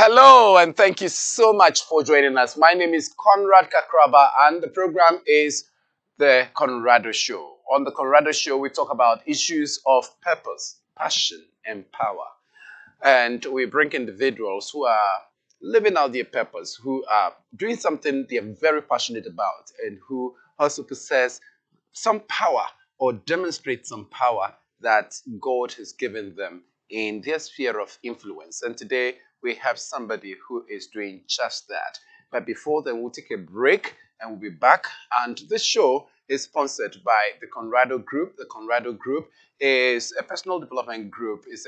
Hello, and thank you so much for joining us. My name is Conrad Kakraba, and the program is the Conrado Show. On the Conrado Show, we talk about issues of purpose, passion, and power. And we bring individuals who are living out their purpose, who are doing something they're very passionate about, and who also possess some power or demonstrate some power that God has given them in their sphere of influence. And today we have somebody who is doing just that. But before then, we'll take a break and we'll be back. And this show is sponsored by the Conrado Group. The Conrado Group is a personal development group, is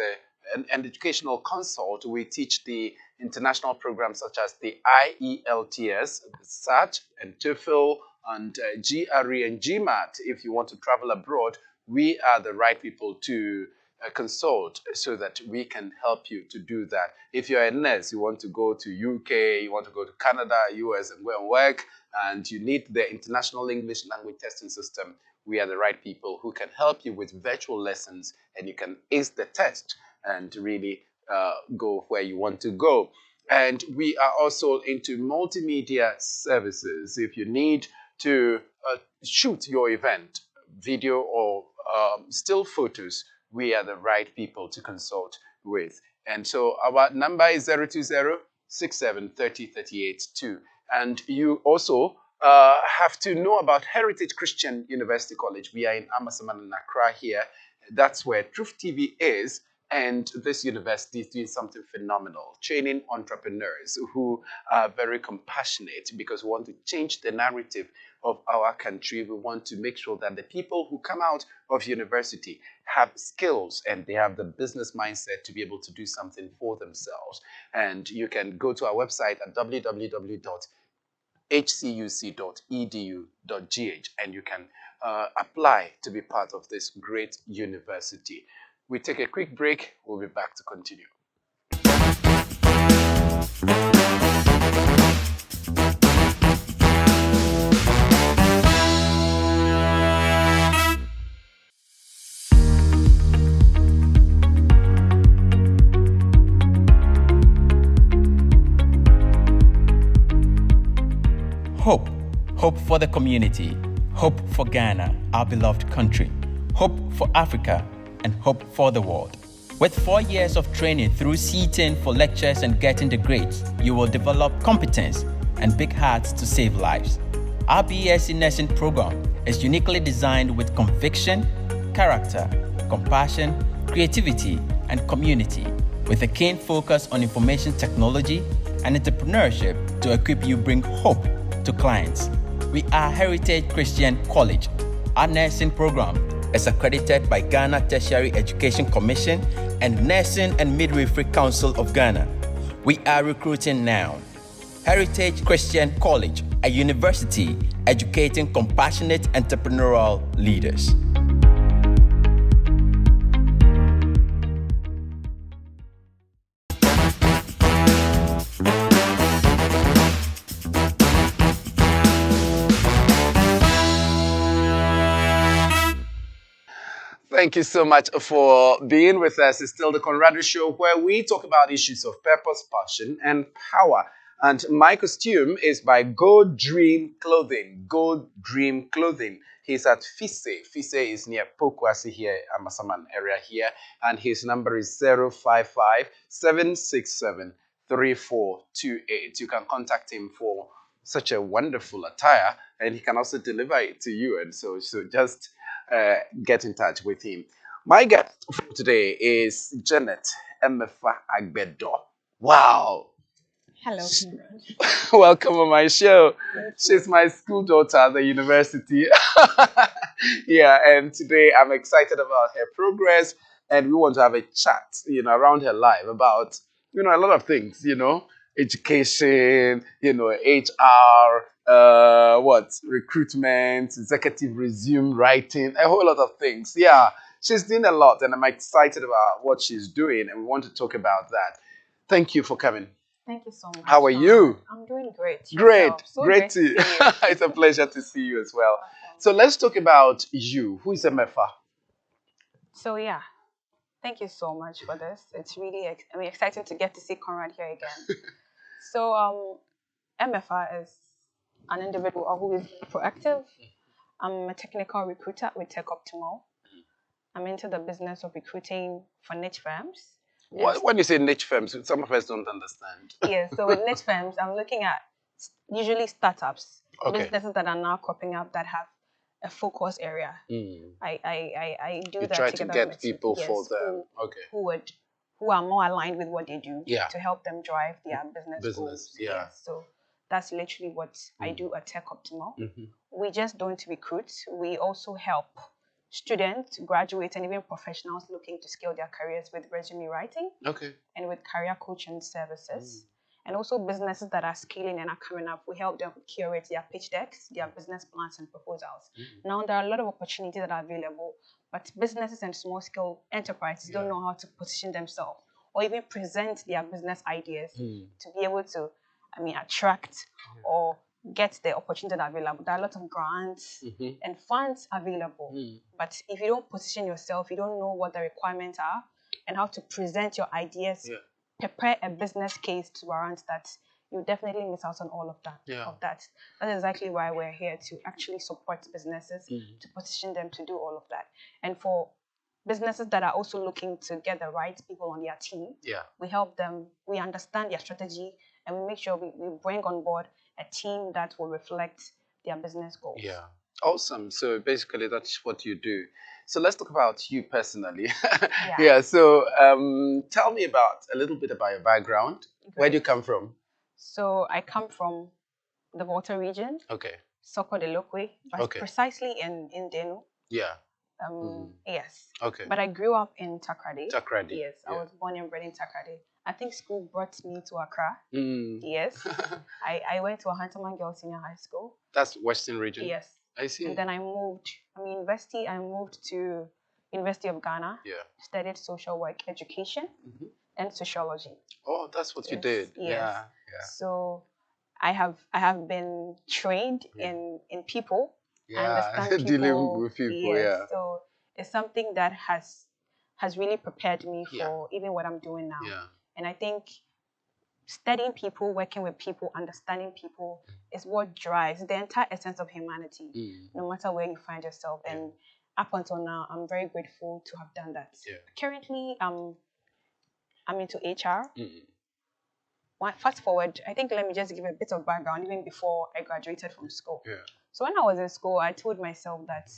an educational consult. We teach the international programs such as the IELTS, SAT, and TOEFL, and GRE and GMAT. If you want to travel abroad, we are the right people to consult so that we can help you to do that. If you're a nurse, you want to go to UK, you want to go to Canada, US, and go and work, and you need the international English language testing system, we are the right people who can help you with virtual lessons, and you can ace the test and really go where you want to go. And we are also into multimedia services. If you need to shoot your event, video or still photos, we are the right people to consult with. And so our number is 020-6730-382. And you also have to know about Heritage Christian University College. We are in Amasaman and Accra here. That's where Truth TV is. And this university is doing something phenomenal, training entrepreneurs who are very compassionate because we want to change the narrative of our country. We want to make sure that the people who come out of university have skills and they have the business mindset to be able to do something for themselves. And you can go to our website at www.hcuc.edu.gh and you can apply to be part of this great university. We take a quick break. We'll be back to continue. Hope. Hope for the community. Hope for Ghana, our beloved country. Hope for Africa. And hope for the world. With 4 years of training through CTN for lectures and getting the grades, you will develop competence and big hearts to save lives. Our BSc nursing program is uniquely designed with conviction, character, compassion, creativity, and community, with a keen focus on information technology and entrepreneurship to equip you bring hope to clients. We are Heritage Christian College. Our nursing program is accredited by Ghana Tertiary Education Commission and Nursing and Midwifery Council of Ghana. We are recruiting now. Heritage Christian College, a university educating compassionate entrepreneurial leaders. Thank you so much for being with us. It's still the Conrado Show, where we talk about issues of purpose, passion, and power. And my costume is by Gold Dream Clothing. Gold Dream Clothing. He's at Fise. Fise is near Pokwasi here, Amasaman area here. And his number is 055-767-3428. You can contact him for such a wonderful attire, and he can also deliver it to you. And so just get in touch with him. My guest for today is Janet Emefa Agbedor. Wow. Hello, Conrad. Welcome on my show. She's my school daughter at the university. Yeah, and today I'm excited about her progress, and we want to have a chat, around her life about, a lot of things, education, HR, recruitment, executive resume writing, a whole lot of things. Yeah, she's doing a lot, and I'm excited about what she's doing, and we want to talk about that. Thank you for coming. Thank you so much. How are you? I'm doing great. Great. So great to see you. It's a pleasure to see you as well. So let's talk about you. Who is Emefa? So yeah, Thank you so much for this. It's really exciting to get to see Conrad here again. So Emefa is an individual who is proactive. I'm a technical recruiter with Tech Optimal. I'm into the business of recruiting for niche firms. When you say niche firms, some of us don't understand. Yes, so with niche firms, I'm looking at usually startups, businesses that are now cropping up that have a focus area. I do you that try together to get with people for them. Who are more aligned with what they do Yeah. to help them drive their business goals. Yeah. Yes, so that's literally what I do at Tech Optimal. We just don't recruit. We also help students, graduates, and even professionals looking to scale their careers with resume writing and with career coaching services. And also businesses that are scaling and are coming up, we help them curate their pitch decks, their business plans and proposals. Now, there are a lot of opportunities that are available, but businesses and small-scale enterprises don't know how to position themselves or even present their business ideas to be able to, attract or get the opportunity that are available. There are a lot of grants and funds available, but if you don't position yourself, you don't know what the requirements are and how to present your ideas, prepare a business case to warrant that, you definitely miss out on all of that. That's exactly why we're here, to actually support businesses, to position them to do all of that. And for businesses that are also looking to get the right people on their team, we help them, we understand their strategy, and we make sure we bring on board a team that will reflect their business goals. Yeah. Awesome. So basically that's what you do. So let's talk about you personally. So tell me a little bit about your background. Where do you come from? So I come from the Volta region. Soko de Lokwe, but precisely in Denu. Yes. But I grew up in Takrade. Yes, I was born and bred in Takrade. I think school brought me to Accra. Yes. I went to a Hunterman Girls Senior High School. That's Western region? Yes. I see. And then I moved to University of Ghana. Studied social work education and sociology. Oh, that's what you did. Yes. So I have been trained in people. I understand people. Dealing with people, So it's something that has really prepared me for even what I'm doing now. And I think studying people, working with people, understanding people is what drives the entire essence of humanity, no matter where you find yourself. And up until now, I'm very grateful to have done that. Currently, I'm into HR. Fast forward, I think let me just give a bit of background even before I graduated from school. So when I was in school, I told myself that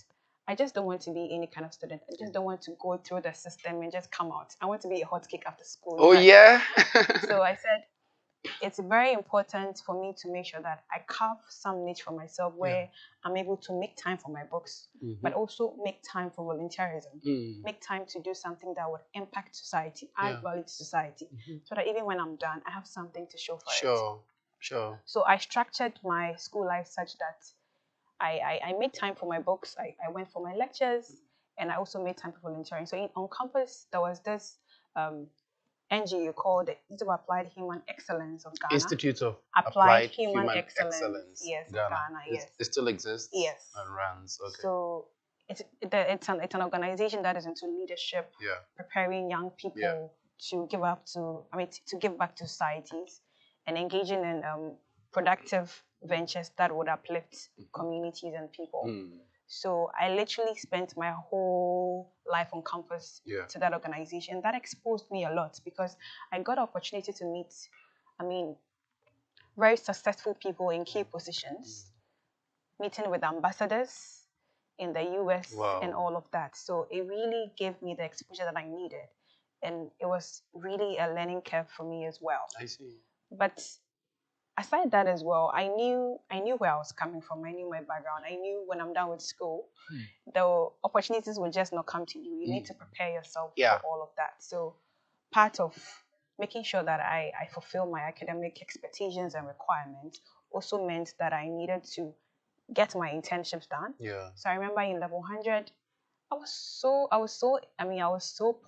I just don't want to be any kind of student. I just don't want to go through the system and just come out. I want to be a hot cake after school. Oh, yeah? So I said, it's very important for me to make sure that I carve some niche for myself where I'm able to make time for my books, but also make time for volunteerism, make time to do something that would impact society, add value to society, so that even when I'm done, I have something to show for it. Sure. So I structured my school life such that I made time for my books, I went for my lectures, and I also made time for volunteering. So on campus, there was this NGO called the Institute of Applied Human Excellence of Ghana. Institute of Applied Human Excellence. Yes, Ghana. Yes. It still exists? Yes. And runs, So it's an organization that is into leadership, preparing young people to give back to societies and engaging in productive ventures that would uplift communities and people. So I literally spent my whole life on campus to that organization. That exposed me a lot because I got the opportunity to meet, very successful people in key positions, meeting with ambassadors in the US and all of that. So it really gave me the exposure that I needed. And it was really a learning curve for me as well. I see. But aside that as well, I knew where I was coming from. I knew my background. I knew when I'm done with school, the opportunities will just not come to you. You need to prepare yourself for all of that. So part of making sure that I fulfill my academic expectations and requirements also meant that I needed to get my internships done. So I remember in level 100, I was so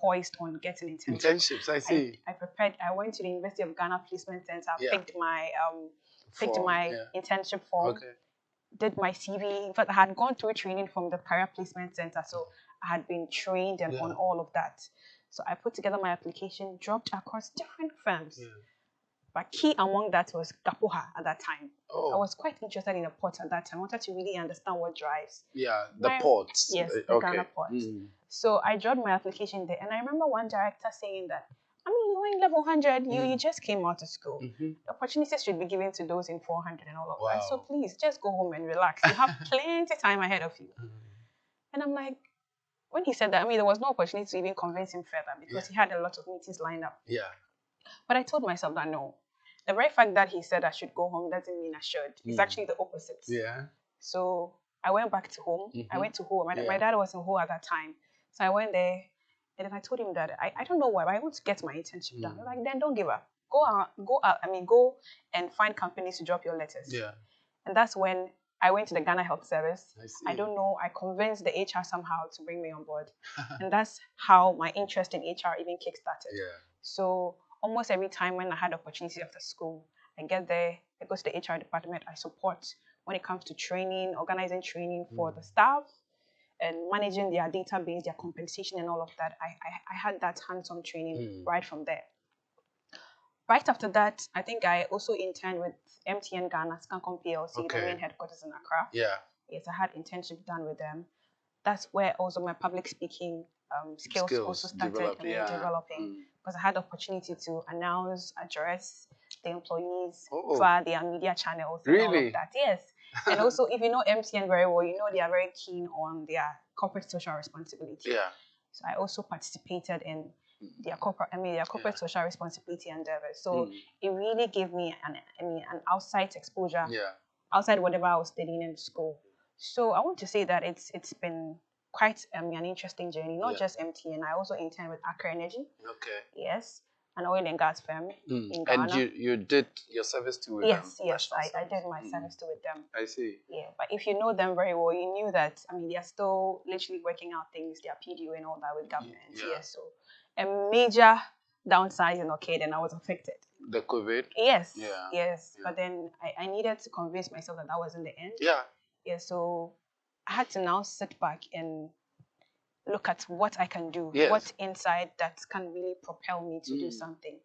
poised on getting internships. I see. I prepared. I went to the University of Ghana Placement Center, picked my internship form, did my CV. In fact, I had gone through training from the Career Placement Center, so I had been trained and on all of that. So I put together my application, dropped across different firms. But key among that was Kapoha at that time. I was quite interested in the port at that time. I wanted to really understand what drives. Yeah, the ports. Yes, the Ghana ports. So I dropped my application there. And I remember one director saying that, I mean, you're in level 100, you just came out of school. The opportunities should be given to those in 400 and all of that. So please, just go home and relax. You have plenty time ahead of you. And I'm like, when he said that, I mean, there was no opportunity to even convince him further because he had a lot of meetings lined up. But I told myself that no. The very fact that he said I should go home doesn't mean I should. It's actually the opposite. So I went back to home. I went to home. My dad was in home at that time. So I went there and then I told him that I don't know why, but I want to get my internship done. Like, then don't give up. Go and find companies to drop your letters. And that's when I went to the Ghana Health Service. I don't know. I convinced the HR somehow to bring me on board. And that's how my interest in HR even kickstarted. So almost every time when I had opportunity after school, I get there, I go to the HR department, I support when it comes to training, organizing training for the staff and managing their database, their compensation and all of that. I had that hands-on training right from there. Right after that, I think I also interned with MTN Ghana, Scancom PLC, the main headquarters in Accra. Yes, I had internship done with them. That's where also my public speaking skills also started developing. Because I had the opportunity to announce, address the employees via their media channels and all of that. Yes. And also, if you know MTN very well, you know they are very keen on their corporate social responsibility. So I also participated in their corporate social responsibility endeavors. So it really gave me an outside exposure, outside whatever I was studying in school. So I want to say that it's been quite an interesting journey, not just MTN. I also interned with Accra Energy. Yes, an oil and gas firm in Ghana. And you did your service too with them? Yes, I did my service too with them. I see. Yeah, but if you know them very well, you knew that, I mean, they are still literally working out things, their PDO and all that with government. So a major downsizing occurred and I was affected. The COVID? Yes. But then I needed to convince myself that wasn't the end. So I had to now sit back and look at what I can do, what inside that can really propel me to do something.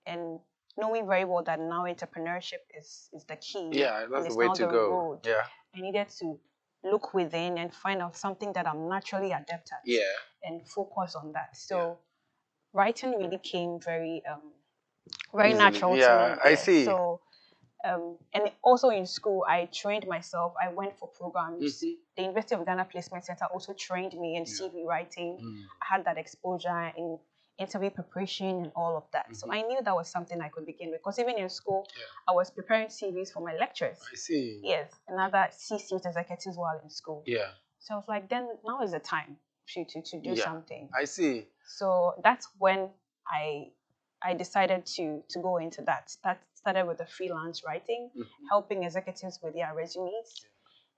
And knowing very well that now entrepreneurship is the key. That's the way to go. I needed to look within and find out something that I'm naturally adept at and focus on that. So writing really came very natural to me. I see. So and also in school, I trained myself. I went for programs. The University of Ghana Placement Center also trained me in CV writing. I had that exposure in interview preparation and all of that. So I knew that was something I could begin with. Because even in school, I was preparing CVs for my lectures. I see. Yes, and other C-suite executives while in school. So I was like, then now is the time to do something. I see. So that's when I decided to go into that. That started with the freelance writing, helping executives with their resumes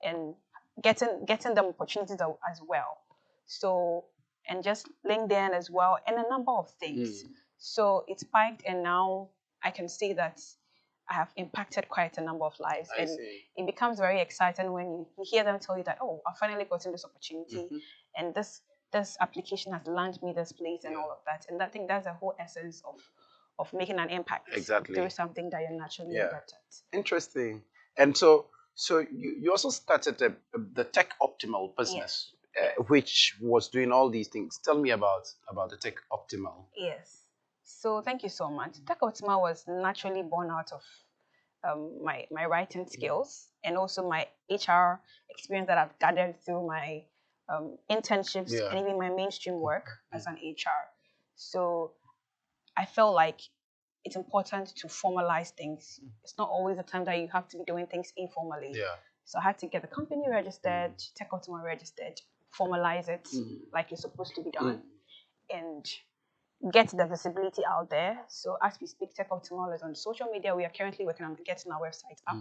and getting them opportunities as well. So, and just LinkedIn as well, and a number of things. So it spiked, and now I can see that I have impacted quite a number of lives. And it becomes very exciting when you hear them tell you that, oh, I finally gotten this opportunity, and this application has landed me this place and all of that. And I think that's the whole essence of making an impact. Through something that you're naturally adept at. Interesting. And so you also started the Tech Optimal business, which was doing all these things. Tell me about the Tech Optimal. Yes. So thank you so much. Tech Optimal was naturally born out of my writing skills and also my HR experience that I've gathered through my internships and even my mainstream work as an HR. So I felt like it's important to formalize things. It's not always the time that you have to be doing things informally. So I had to get the company registered, Tech Optimal registered, formalize it like it's supposed to be done, and get the visibility out there. So as we speak, Tech Optimal is on social media. We are currently working on getting our website up.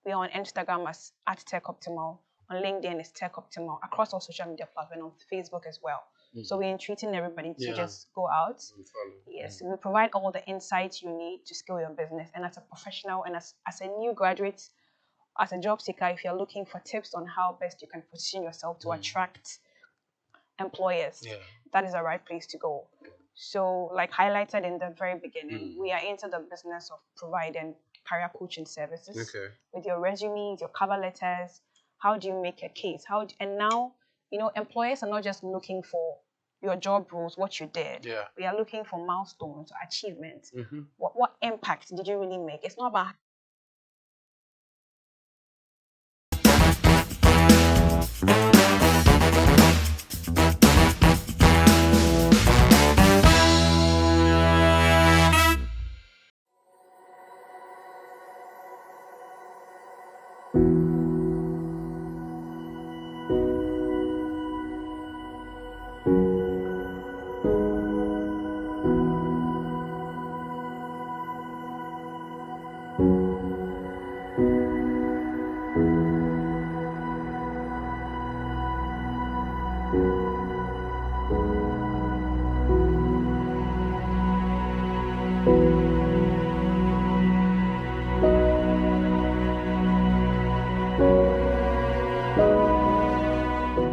We are on Instagram as @TechOptimal. On LinkedIn is Tech Optimal. Across all social media platforms, on Facebook as well. So we're entreating everybody to just go out. Yes, we provide all the insights you need to scale your business. And as a professional and as a new graduate, as a job seeker, if you're looking for tips on how best you can position yourself to attract employers, that is the right place to go. So, like highlighted in the very beginning, we are into the business of providing career coaching services. Okay. With your resumes, your cover letters, how do you make a case? And now, employers are not just looking for your job roles, what you did. Yeah. We are looking for milestones, achievements. What impact did you really make? It's not about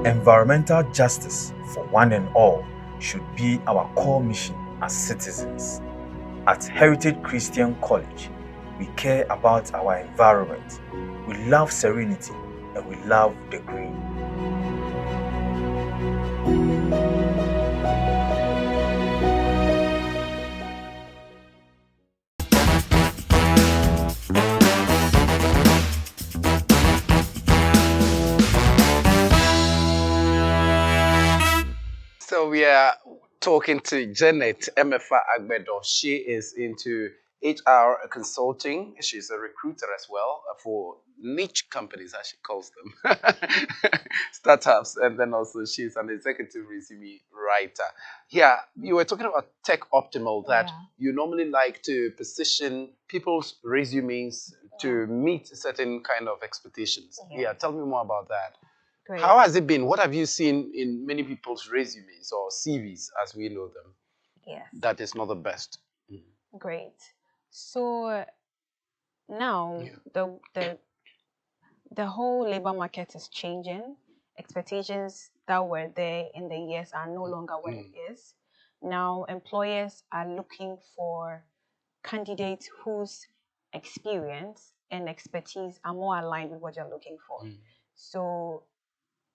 Environmental justice for one and all should be our core mission as citizens. At Heritage Christian College, we care about our environment. We love serenity and we love the green. So we are talking to Janet Emefa Agbedor. She is into HR consulting. She's a recruiter as well for niche companies, as she calls them, startups, and then also she's an executive resume writer. Yeah, you were talking about Tech Optimal, that you normally like to position people's resumes to meet certain kind of expectations. Yeah, tell me more about that. Great. How has it been? What have you seen in many people's resumes or CVs, as we know them? Yes. That is not the best. Great. So now the whole labor market is changing. Expectations that were there in the years are no longer what it is. Now employers are looking for candidates whose experience and expertise are more aligned with what you're looking for. So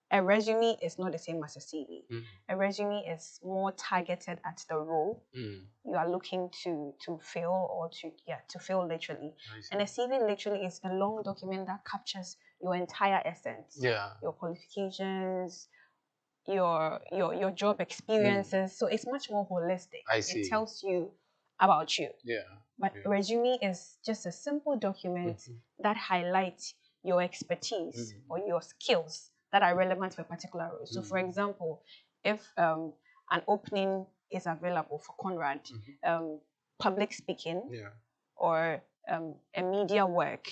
a resume is not the same as a CV. A resume is more targeted at the role you are looking to fill or to fill literally. And a CV literally is a long document that captures your entire essence. Yeah. Your qualifications, your job experiences. So it's much more holistic. I see. It tells you about you. Yeah. But resume is just a simple document that highlights your expertise or your skills that are relevant for a particular role. So, for example, if an opening is available for Conrad, public speaking or a media work,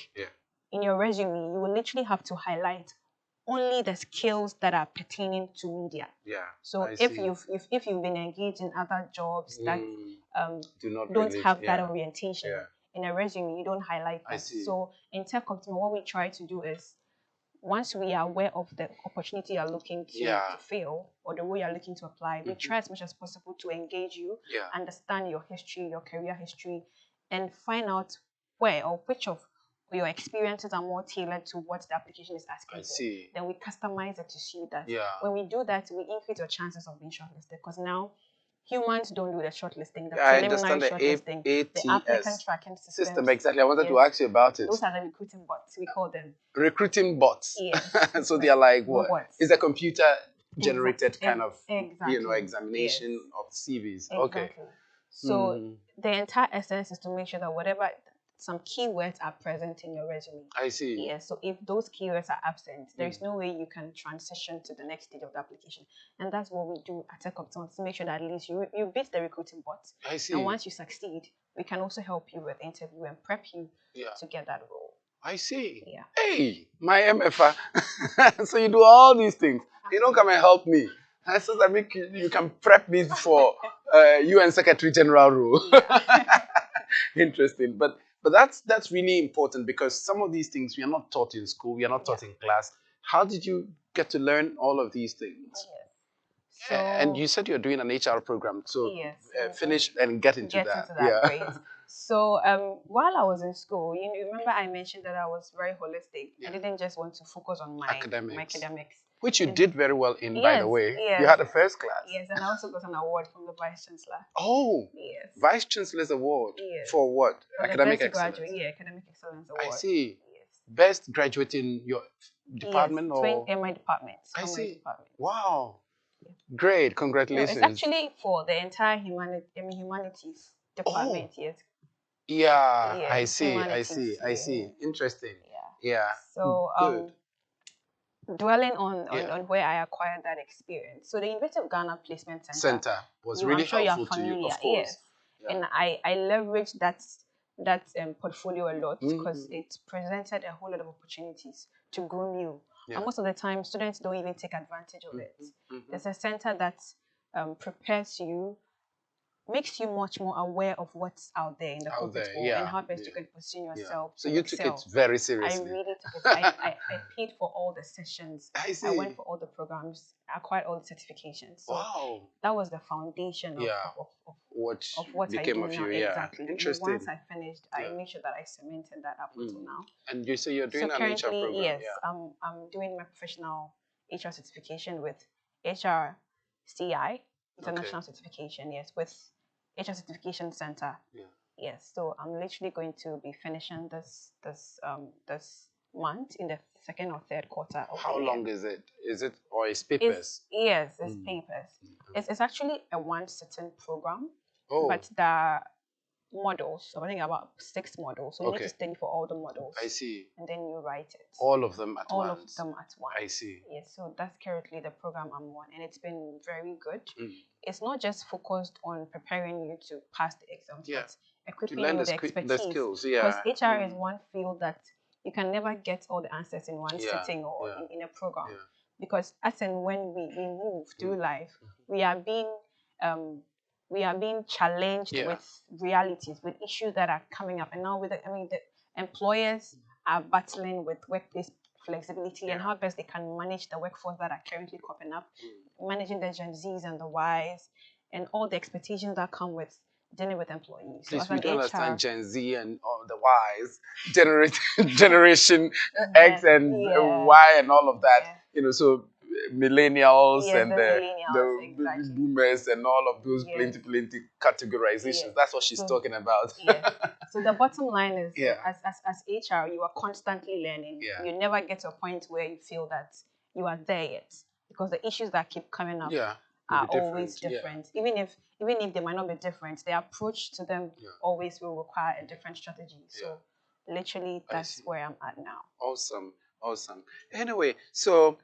in your resume, you will literally have to highlight only the skills that are pertaining to media. Yeah. So if you've been engaged in other jobs that don't have that orientation in a resume, you don't highlight that. So in Tech Optimal, what we try to do is, once we are aware of the opportunity you're looking to fill or the way you're looking to apply, we try as much as possible to engage you, understand your history, your career history, and find out where or which of your experiences are more tailored to what the application is asking for. Then we customize it to suit that. When we do that, we increase your chances of being shortlisted, because now humans don't do the shortlisting, the preliminary shortlisting, the applicant tracking system. Exactly. I wanted to ask you about it. Those are the recruiting bots, we call them. Recruiting bots. Yes. So they are like what? Robots. It's a computer generated kind of examination of CVs. Exactly. Okay. So the entire essence is to make sure that whatever some keywords are present in your resume. I see. Yes. So if those keywords are absent, there is no way you can transition to the next stage of the application. And that's what we do at Tech Optimal, to make sure that at least you beat the recruiting bot. I see. And once you succeed, we can also help you with interview and prep you to get that role. I see. Yeah. Hey, my Emefa. So you do all these things. You don't come and help me. So that you can prep me for UN Secretary General role. Interesting. But that's really important, because some of these things we are not taught in school, we are not taught in class. How did you get to learn all of these things? So, and you said you're doing an HR program, so yes, finish and get into that. Great. So while I was in school, you remember I mentioned that I was very holistic. I didn't just want to focus on my academics. Which you did very well in, by the way. Yes. You had a first class. Yes, and I also got an award from the Vice Chancellor. Oh, yes. Vice Chancellor's Award. Yes. For what? For Academic the excellence. Academic Excellence Award. I see. Yes. Best graduate in your department or? In my department. I see. My department. Wow. Great, congratulations. No, it's actually for the entire humanities department, yes. Yeah, yes, I see. Interesting. Yeah. So, good. Dwelling on where I acquired that experience. So the University of Ghana Placement Center was really helpful to you, of course. Yes. Yeah. And I leveraged that portfolio a lot because it presented a whole lot of opportunities to groom you. Yeah. And most of the time, students don't even take advantage of it. There's a center that prepares you, makes you much more aware of what's out there in the corporate world and how best you can position yourself. So you took it very seriously. I really took it. I paid for all the sessions. I see. I went for all the programs. I acquired all the certifications. So that was the foundation of what became I do of now. you. Yeah. Exactly. Interesting. Once I finished, I made sure that I cemented that up until now. And you say you're doing an HR program? Yes, I'm doing my professional HR certification with HRCI, international certification, yes, with HR Certification Center. Yes, so I'm literally going to be finishing this month in the second or third quarter of How the long year. is it? Is it or it's papers? It's papers. It's actually a one-sitting program, Oh. but there are models. So I think about 6 models. So you need to study for all the models. I see. And then you write it. All of them at once? All of them at once. I see. Yes, so that's currently the program I'm on, and it's been very good. It's not just focused on preparing you to pass the exams, but equipping you with the expertise. The skills, Because HR is one field that you can never get all the answers in one sitting or in a program. Because as and when we move through life, we are being challenged with realities, with issues that are coming up. And now the employers are battling with workplace flexibility and how best they can manage the workforce that are currently cropping up, managing the Gen Zs and the Ys, and all the expectations that come with dealing with employees. Please, so we don't understand Gen Z and all the Ys, Generation X and Y and all of that. So millennials and the boomers and all of those plenty categorizations. That's what she's talking about. So the bottom line is, as HR, you are constantly learning. You never get to a point where you feel that you are there yet, because the issues that keep coming up are always different. Even if they might not be different, the approach to them always will require a different strategy. So literally, that's where I'm at now. Awesome. Anyway, so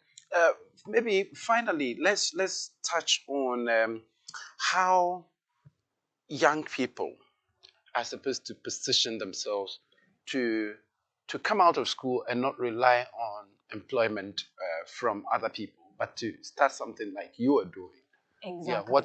maybe finally, let's touch on how young people are supposed to position themselves to come out of school and not rely on employment from other people, but to start something like you are doing. Exactly.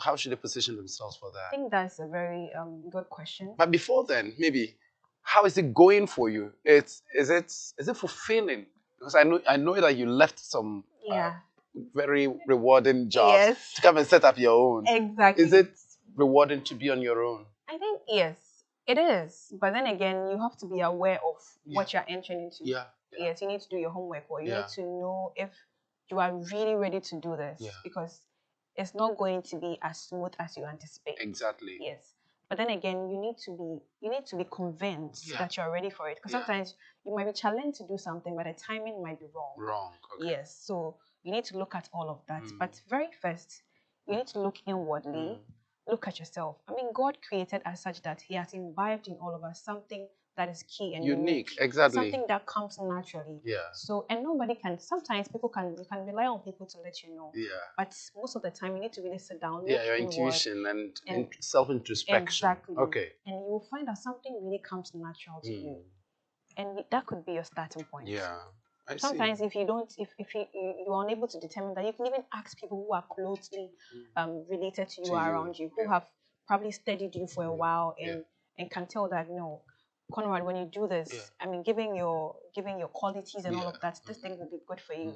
How should they position themselves for that? I think that's a very good question. But before then, maybe, how is it going for you? Is it fulfilling? Because I know that you left some very rewarding jobs to come and set up your own. Exactly. Is it rewarding to be on your own? I think yes, it is. But then again, you have to be aware of what you're entering into. Yes, you need to do your homework, or you need to know if you are really ready to do this, because it's not going to be as smooth as you anticipate. Exactly. Yes. But then again, you need to be convinced that you're ready for it. Because sometimes you might be challenged to do something, but the timing might be wrong. Okay. Yes. So you need to look at all of that. But very first, you need to look inwardly, look at yourself. I mean, God created us such that He has imbibed in all of us something that is key and unique. Exactly. Something that comes naturally. So, and nobody can, sometimes you can rely on people to let you know. But most of the time, you need to really sit down. Your intuition and self-introspection. Exactly. Okay. And you will find that something really comes natural to you. And that could be your starting point. Sometimes if you are unable to determine that, you can even ask people who are closely related to you, around you, who have probably studied you for a while and can tell that, no, Conrad, when you do this, I mean, giving your qualities and all of that, this thing will be good for you.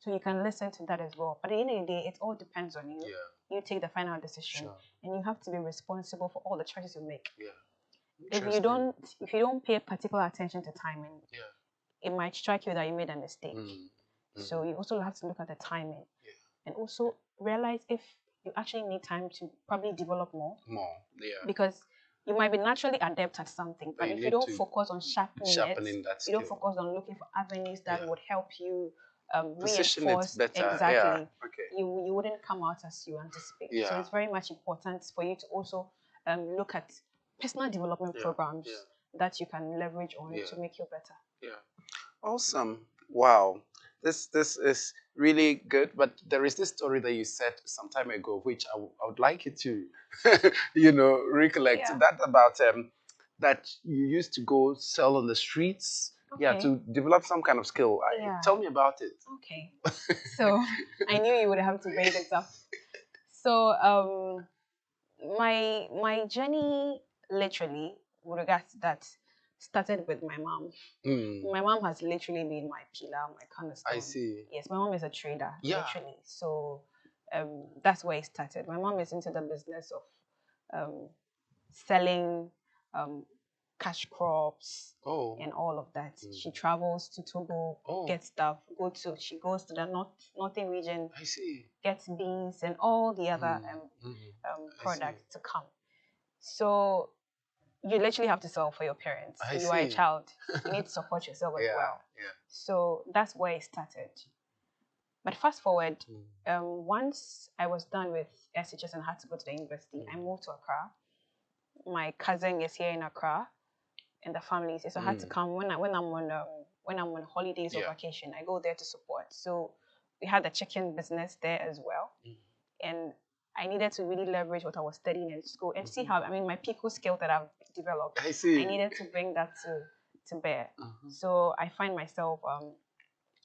So you can listen to that as well. But at the end of the day, it all depends on you. Yeah. You take the final decision, Sure. and you have to be responsible for all the choices you make. Yeah. If you don't pay particular attention to timing, yeah. it might strike you that you made a mistake. So you also have to look at the timing, and also realize if you actually need time to probably develop more. Because you might be naturally adept at something, but if you don't focus on sharpening it, that you don't focus on looking for avenues that would help you position reinforce it better. exactly. Yeah. Okay. You wouldn't come out as you anticipate. Yeah. So it's very much important for you to also look at personal development programs that you can leverage on to make you better. Yeah. Awesome. Wow. This is really good, but there is this story that you said some time ago, which I would like you to, recollect. Yeah. That about that you used to go sell on the streets, to develop some kind of skill. Tell me about it. Okay. So I knew you would have to bring this up. So my journey, literally, with regards to that, started with my mom. My mom has literally been my pillar, my cornerstone. I see. Yes, my mom is a trader, literally. So that's where it started. My mom is into the business of selling cash crops and all of that. She travels to Togo, gets stuff, she goes to the northern region, I see, gets beans and all the other products to come. So you literally have to sell for your parents. You are a child. You need to support yourself as well. Yeah. So that's where it started. But fast forward, once I was done with SHS and had to go to the university, I moved to Accra. My cousin is here in Accra, and the family is here. So I had to come when I'm on holidays or vacation. I go there to support. So we had a chicken business there as well, and I needed to really leverage what I was studying in school and see how, my people skill that I've developed. I see. I needed to bring that to bear. So I find myself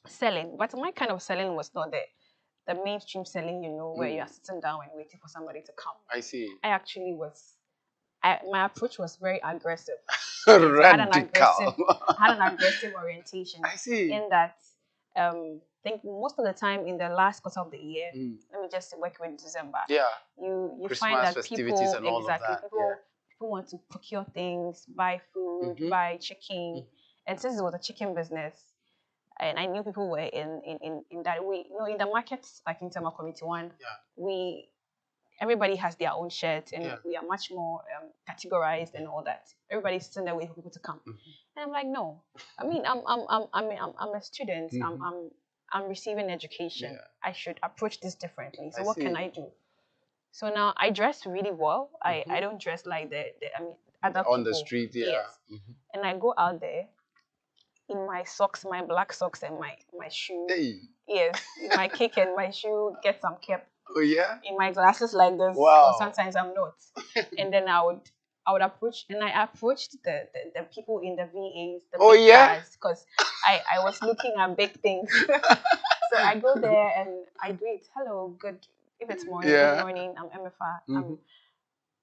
selling, but my kind of selling was not the mainstream selling, where you are sitting down and waiting for somebody to come. I see. I actually my approach was very aggressive. Radical. I had an aggressive orientation. I see. In that, I think most of the time in the last quarter of the year, let me just work with December. Yeah. You Christmas find that festivities people and all of that. People want to procure things, buy food, buy chicken, and since it was a chicken business, and I knew people were in that way. In the markets, like in Tema Committee 1, everybody has their own shirt, and we are much more categorized and all that. Everybody's sitting there waiting for people to come, and I'm like, no. I'm a student. I'm receiving education. I should approach this differently. So what can I do? So now I dress really well. I don't dress like other people on the street. Yes. And I go out there in my socks, my black socks, and my shoe. Yes, in my kick and my shoe, get some cap. Oh yeah. In my glasses like this. Wow. Or sometimes I'm not. And then I would approach, and I approached the people in the VAs, the big cars, because I was looking at big things. So I go there and I greet, hello, good. If it's morning, good morning. I'm Emefa.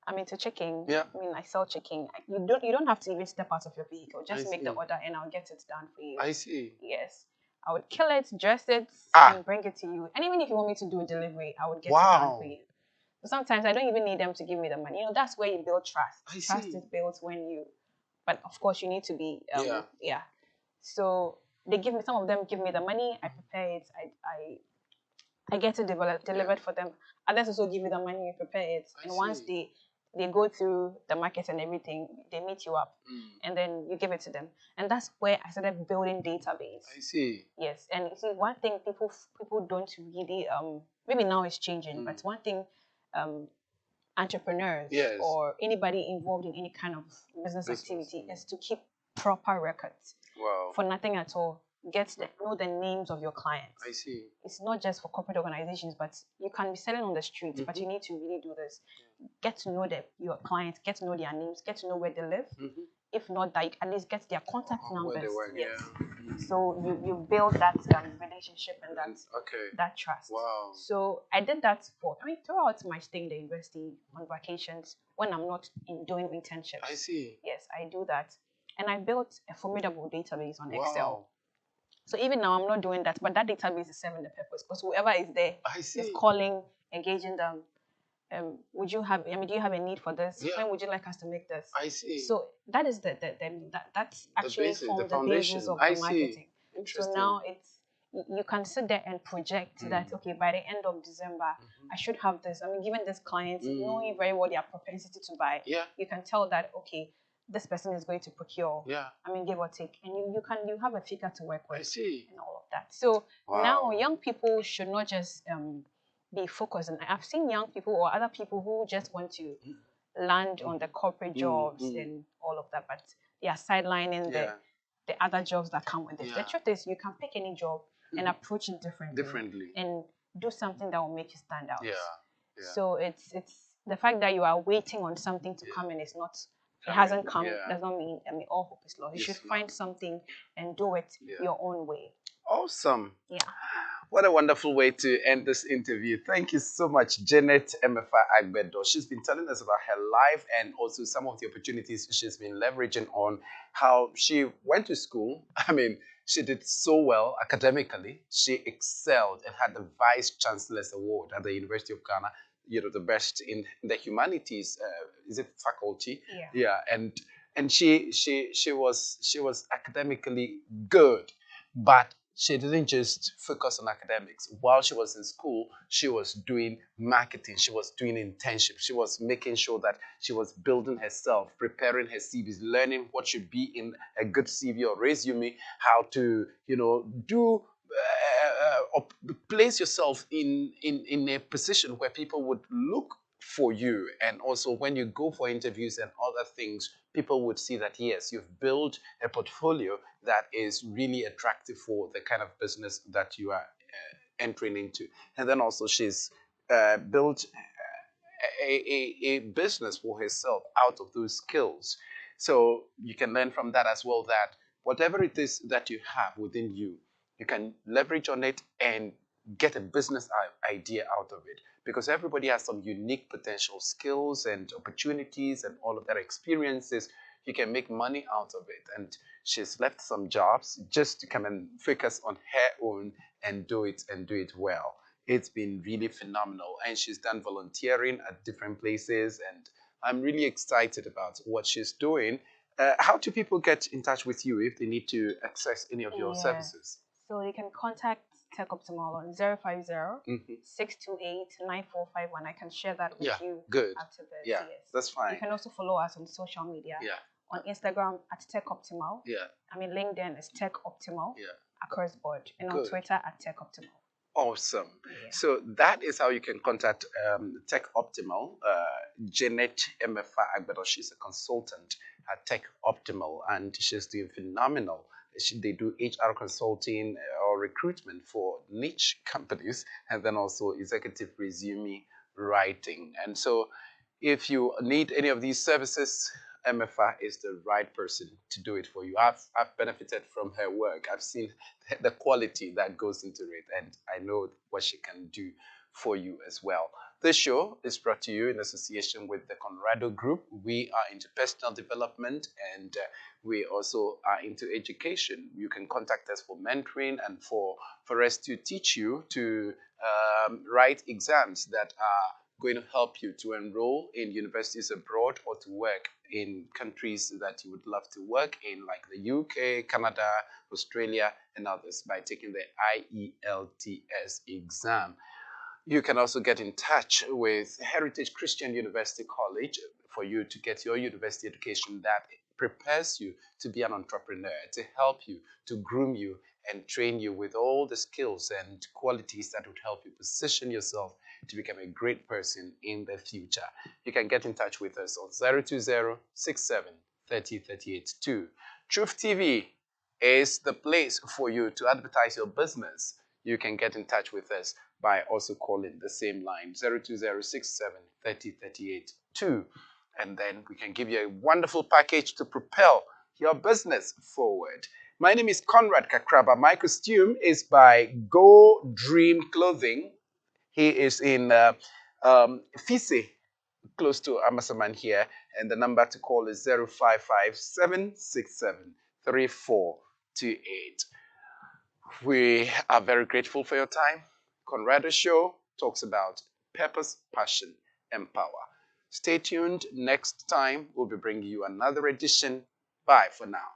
I'm into chicken. Yeah. I sell chicken. You don't have to even step out of your vehicle. Just make the order and I'll get it done for you. I see. Yes. I would kill it, dress it, and bring it to you. And even if you want me to do a delivery, I would get it done for you. So sometimes I don't even need them to give me the money. That's where you build trust. Trust is built but of course you need to be, So some of them give me the money, I prepare it, I get it delivered for them. Others also give you the money, you prepare it. And once they go through the market and everything, they meet you up and then you give it to them. And that's where I started building database. I see. Yes. And you see, one thing people don't really, maybe now it's changing, but one thing entrepreneurs or anybody involved in any kind of business activity is to keep proper records. Wow. For nothing at all. Know the names of your clients. I see. It's not just for corporate organizations, but you can be selling on the street, but you need to really do this. Get to know your clients, get to know their names, get to know where they live. If not, at least get their contact numbers. Yes. So you build that relationship and that trust. Wow. So I did that throughout my stay in the university on vacations when I'm not doing internships. I see. Yes, I do that. And I built a formidable database on Excel. So even now, I'm not doing that, but that database is serving the purpose because whoever is there I see. is calling, engaging them. Would you have? I mean, do you have a need for this? Yeah. When would you like us to make this? I see. So that is that's actually the the basis of I the marketing. see. Interesting. So now you can sit there and project that, okay, by the end of December, I should have this. I mean, given this client, knowing very well their propensity to buy, you can tell that, okay, this person is going to procure. I mean, give or take, and you have a figure to work with. I see. And all of that. So now young people should not just be focused. And I've seen young people or other people who just want to land on the corporate jobs and all of that, but they are sidelining the other jobs that come with it. The truth is, you can pick any job and approach it differently and do something that will make you stand out. So it's the fact that you are waiting on something to come and it's not, it hasn't come, does not mean, I mean, all hope is lost. You should find something and do it your own way. Awesome. Yeah. What a wonderful way to end this interview. Thank you so much, Janet Emefa Agbedor. She's been telling us about her life and also some of the opportunities she's been leveraging on, how she went to school. I mean, she did so well academically. She excelled and had the Vice Chancellor's Award at the University of Ghana, you know, the best in the humanities, is it faculty? Yeah. And she was academically good, but she didn't just focus on academics. While she was in school, she was doing marketing. She was doing internships. She was making sure that she was building herself, preparing her CVs, learning what should be in a good CV or resume, how to, you know, do place yourself in a position where people would look for you. And also when you go for interviews and other things, people would see that, yes, you've built a portfolio that is really attractive for the kind of business that you are entering into. And then also she's built a business for herself out of those skills. So you can learn from that as well, that whatever it is that you have within you, you can leverage on it and get a business idea out of it, because everybody has some unique potential skills and opportunities and all of that experiences. You can make money out of it. And she's left some jobs just to come and focus on her own and do it well. It's been really phenomenal. And she's done volunteering at different places, and I'm really excited about what she's doing. How do people get in touch with you if they need to access any of your services? So you can contact Tech Optimal on 050-628-9451. I can share that with you after this. Yeah, that's fine. You can also follow us on social media. On Instagram at Tech Optimal. I mean, LinkedIn is Tech Optimal across board. And on Twitter at Tech Optimal. Awesome. So that is how you can contact Tech Optimal. Janet Emefa Agbedor, she's a consultant at Tech Optimal, and she's doing phenomenal. They do HR consulting or recruitment for niche companies, and then also executive resume writing. And so if you need any of these services, Emefa is the right person to do it for you. I've benefited from her work. I've seen the quality that goes into it, and I know what she can do for you as well. This show is brought to you in association with the Conrado Group. We are into personal development, and we also are into education. You can contact us for mentoring and for us to teach you to write exams that are going to help you to enroll in universities abroad or to work in countries that you would love to work in, like the UK, Canada, Australia, and others, by taking the IELTS exam. You can also get in touch with Heritage Christian University College for you to get your university education that prepares you to be an entrepreneur, to help you, to groom you, and train you with all the skills and qualities that would help you position yourself to become a great person in the future. You can get in touch with us on 020-67-30-38-2. Truth TV is the place for you to advertise your business. You can get in touch with us by also calling the same line, 020-67-30-38-2. And then we can give you a wonderful package to propel your business forward. My name is Conrad Kakraba. My costume is by Go Dream Clothing. He is in Fisi, close to Amasaman here. And the number to call is 055-767-3428. We are very grateful for your time. Conrado Show talks about purpose, passion, and power. Stay tuned. Next time, we'll be bringing you another edition. Bye for now.